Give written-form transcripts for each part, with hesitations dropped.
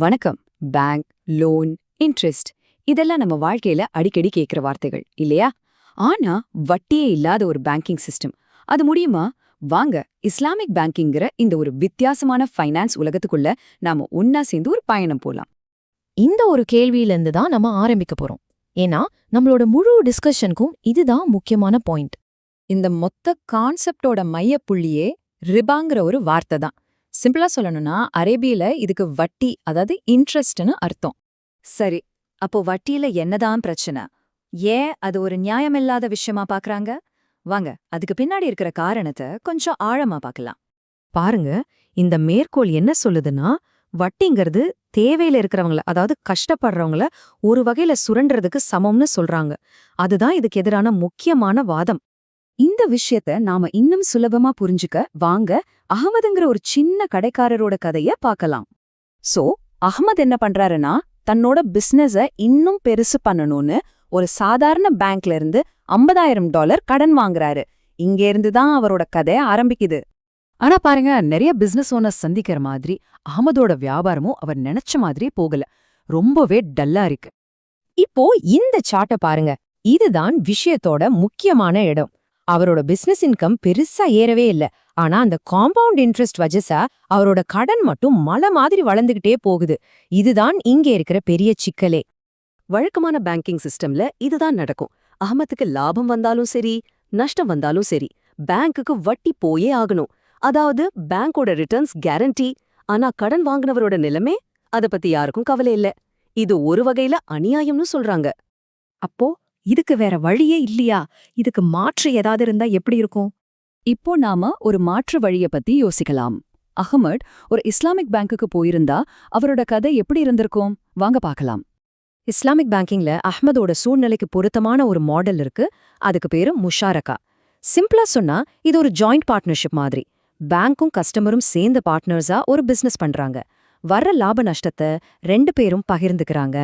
வணக்கம். Bank, loan, interest இதெல்லாம் நம்ம வாழ்க்கையில அடிக்கடி கேட்கிற வார்த்தைகள் இல்லையா? ஆனா வட்டியே இல்லாத ஒரு பேங்கிங் சிஸ்டம் அது முடியுமா? வாங்க, இஸ்லாமிக் பேங்கிங்கிற இந்த ஒரு வித்தியாசமான ஃபைனான்ஸ் உலகத்துக்குள்ள நாம ஒன்னா சேர்ந்து ஒரு பயணம் போலாம். இந்த ஒரு கேள்வியிலிருந்து தான் நம்ம ஆரம்பிக்க போறோம். ஏன்னா நம்மளோட முழு டிஸ்கஷனுக்கும் இதுதான் முக்கியமான பாயிண்ட். இந்த மொத்த கான்செப்டோட மையப்புள்ளியே ரிபாங்கிற ஒரு வார்த்தை தான். சிம்பிளா சொல்லணும்னா அரேபியில இதுக்கு வட்டி, அதாவது இன்ட்ரெஸ்ட்னு அர்த்தம். சரி, அப்போ வட்டியில என்னதான் பிரச்சனை? ஏன் அது ஒரு நியாயமில்லாத விஷயமா பாக்குறாங்க? வாங்க, அதுக்கு பின்னாடி இருக்கிற காரணத்தை கொஞ்சம் ஆழமா பார்க்கலாம். பாருங்க, இந்த மேற்கோள் என்ன சொல்லுதுன்னா, வட்டிங்கிறது தேவையில இருக்கிறவங்கள, அதாவது கஷ்டப்படுறவங்கள ஒரு வகையில சுரண்டுறதுக்கு சமம்னு சொல்றாங்க. அதுதான் இதுக்கு எதிரான முக்கியமான வாதம். இந்த விஷயத்த நாம இன்னும் சுலபமா புரிஞ்சுக்க வாங்க அகமதுங்கிற ஒரு சின்ன கடைக்காரரோட கதைய பார்க்கலாம். சோ அகமது என்ன பண்றாருன்னா, தன்னோட பிசினஸ இன்னும் பெருசு பண்ணணும்னு ஒரு சாதாரண பேங்க்ல இருந்து $50,000 கடன் வாங்குறாரு. இங்க இருந்து தான் அவரோட கதை ஆரம்பிக்குது. ஆனா பாருங்க, நிறைய பிசினஸ் ஓனர்ஸ் சந்திக்கிற மாதிரி அகமதோட வியாபாரமும் அவர் நினைச்ச மாதிரி போகல. ரொம்பவே டல்லா இருக்கு. இப்போ இந்த சார்ட்ட பாருங்க. இதுதான் விஷயத்தோட முக்கியமான இடம். அவரோட பிசினஸ் இன்கம் பெருசா ஏறவே இல்ல. ஆனா அந்த காம்பவுண்ட் இன்ட்ரெஸ்ட் வஜசா அவரோட கடன் மட்டும் மலை மாதிரி வளர்ந்துகிட்டே போகுது. இதுதான் இங்க இருக்கிற பெரிய சிக்கலே. வழக்கமான பேங்கிங் சிஸ்டம்ல இதுதான் நடக்கும். அகமதுக்கு லாபம் வந்தாலும் சரி, நஷ்டம் வந்தாலும் சரி, பேங்க்குக்கு வட்டி போயே ஆகணும். அதாவது பேங்கோட ரிட்டர்ன்ஸ் கேரண்டி. ஆனா கடன் வாங்கினவரோட நிலைமை அத பத்தி யாருக்கும் கவலை இல்ல. இது ஒரு வகையில அநியாயம்னு சொல்றாங்க. அப்போ இதுக்கு வேற வழியே இல்லையா? இதுக்கு மாற்று ஏதாவது இருந்தா எப்படி இருக்கும்? இப்போ நாம ஒரு மாற்று வழிய பத்தி யோசிக்கலாம். அகமட் ஒரு இஸ்லாமிக் பேங்குக்கு போயிருந்தா அவரோட கதை எப்படி இருந்திருக்கும்? வாங்க பார்க்கலாம். இஸ்லாமிக் பேங்கிங்ல அஹ்மதோட சூழ்நிலைக்கு பொருத்தமான ஒரு மாடல் இருக்கு. அதுக்கு பேரு முஷாரகா. சிம்பிளா சொன்னா இது ஒரு ஜாயிண்ட் பார்ட்னர்ஷிப் மாதிரி. பேங்க்கும் கஸ்டமரும் சேர்ந்த பார்ட்னர்ஸா ஒரு பிசினஸ் பண்றாங்க. வர்ற லாப நஷ்டத்தை 2 பேரும் பகிர்ந்துக்கிறாங்க.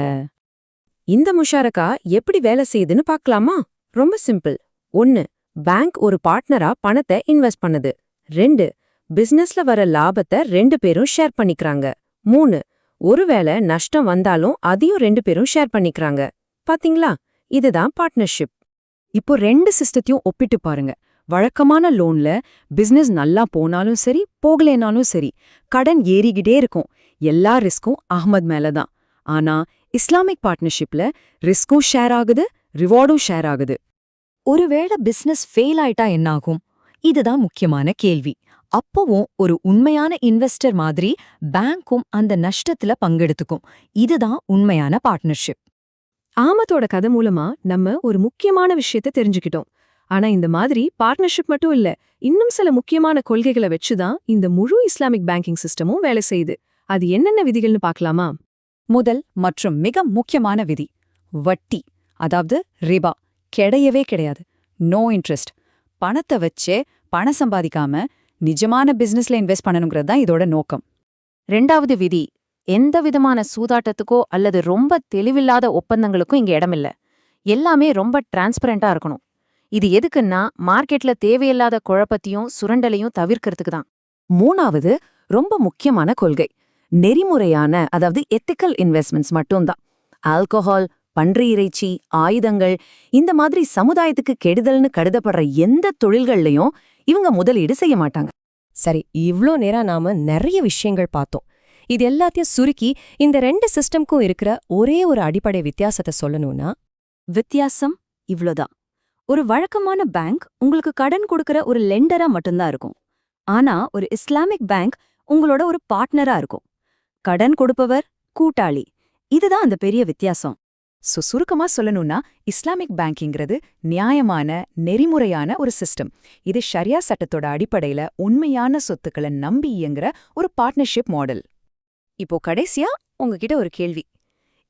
இந்த முஷாரகா எப்படி வேலை செய்யுதுன்னு பார்க்கலாமா? ரொம்ப சிம்பிள். 1. பேங்க் ஒரு பார்ட்னரா பணத்தை இன்வெஸ்ட் பண்ணுது. 2. பிசினஸ்ல வர லாபத்தை 2 பேரும் ஷேர் பண்ணிக்கிறாங்க. 3. ஒருவேளை நஷ்டம் வந்தாலும் அதையும் 2 பேரும் ஷேர் பண்ணிக்கிறாங்க. பாத்தீங்களா? இதுதான் பார்ட்னர்ஷிப். இப்போ 2 சிஸ்டத்தையும் ஒப்பிட்டு பாருங்க. வழக்கமான லோன்ல பிசினஸ் நல்லா போனாலும் சரி, போகலேனாலும் சரி, கடன் ஏறிக்கிட்டே இருக்கும். எல்லா ரிஸ்க்கும் அஹ்மத் மேல தான். ஆனா இஸ்லாமிக் பார்ட்னர்ஷிப்ல ரிஸ்க்கும் ஷேர் ஆகுது, ரிவார்டும் ஷேர் ஆகுது. ஒருவேளை பிசினஸ் ஃபெயில் ஆயிட்டா என்னாகும்? இதுதான் முக்கியமான கேள்வி. அப்பவும் ஒரு உண்மையான இன்வெஸ்டர் மாதிரி பேங்க்கும் அந்த நஷ்டத்துல பங்கெடுத்துக்கும். இதுதான் உண்மையான பார்ட்னர்ஷிப். ஆமத்தோட கதை மூலமா நம்ம ஒரு முக்கியமான விஷயத்தை தெரிஞ்சுக்கிட்டோம். ஆனா இந்த மாதிரி பார்ட்னர்ஷிப் மட்டும் இல்ல, இன்னும் சில முக்கியமான கொள்கைகளை வச்சுதான் இந்த முழு இஸ்லாமிக் பேங்கிங் சிஸ்டமும் வேலை செய்யுது. அது என்னென்ன விதிகள்னு பார்க்கலாமா? முதல் மற்றும் மிக முக்கியமான விதி வட்டி, அதாவது ரிபா கிடையவே கிடையாது. No interest. பணத்தை வச்சே பணம் சம்பாதிக்காம நிஜமான பிசினஸ்ல இன்வெஸ்ட் பண்ணணுங்கிறது தான் இதோட நோக்கம். 2வது விதி, எந்த விதமான சூதாட்டத்துக்கோ அல்லது ரொம்ப தெளிவில்லாத ஒப்பந்தங்களுக்கும் இங்க இடமில்ல. எல்லாமே ரொம்ப டிரான்ஸ்பரண்டா இருக்கணும். இது எதுக்குன்னா மார்க்கெட்ல தேவையில்லாத குழப்பத்தையும் சுரண்டலையும் தவிர்க்கிறதுக்கு தான். 3வது ரொம்ப முக்கியமான கொள்கை நெறிமுறையான, அதாவது எத்திக்கல் இன்வெஸ்ட்மெண்ட்ஸ் மட்டும்தான். ஆல்கஹால், பன்றி இறைச்சி, ஆயுதங்கள், இந்த மாதிரி சமுதாயத்துக்கு கெடுதல்னு கருதப்படுற எந்த தொழில்கள்லயும் இவங்க முதலீடு செய்ய மாட்டாங்க. சரி, இவ்ளோ நேரம் நாம நிறைய விஷயங்கள் பார்த்தோம். இது எல்லாத்தையும் சுருக்கி இந்த 2 சிஸ்டம்க்கும் இருக்கிற ஒரே ஒரு அடிப்படை வித்தியாசத்தை சொல்லணும்னா, வித்தியாசம் இவ்ளோதான். ஒரு வழக்கமான பேங்க் உங்களுக்கு கடன் கொடுக்கற ஒரு லெண்டரா மட்டும்தான் இருக்கும். ஆனா ஒரு இஸ்லாமிக் பேங்க் உங்களோட ஒரு பார்ட்னரா இருக்கும். கடன் கொடுப்பவர் கூட்டாளி. இதுதான் அந்த பெரிய வித்தியாசம். சுருக்கமா சொல்லணும்னா இஸ்லாமிக் பேங்கிங்கிறது நியாயமான, நெறிமுறையான ஒரு சிஸ்டம். இது ஷரியா சட்டத்தோட அடிப்படையில உண்மையான சொத்துக்களை நம்பி இயங்குற ஒரு பார்ட்னர்ஷிப் மாடல். இப்போ கடைசியா உங்ககிட்ட ஒரு கேள்வி.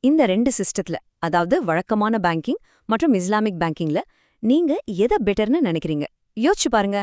இந்த 2 சிஸ்டத்துல, அதாவது வழக்கமான பேங்கிங் மற்றும் இஸ்லாமிக் பேங்கிங்ல நீங்க எதை பெட்டர்னு நினைக்கிறீங்க? யோசிச்சு பாருங்க.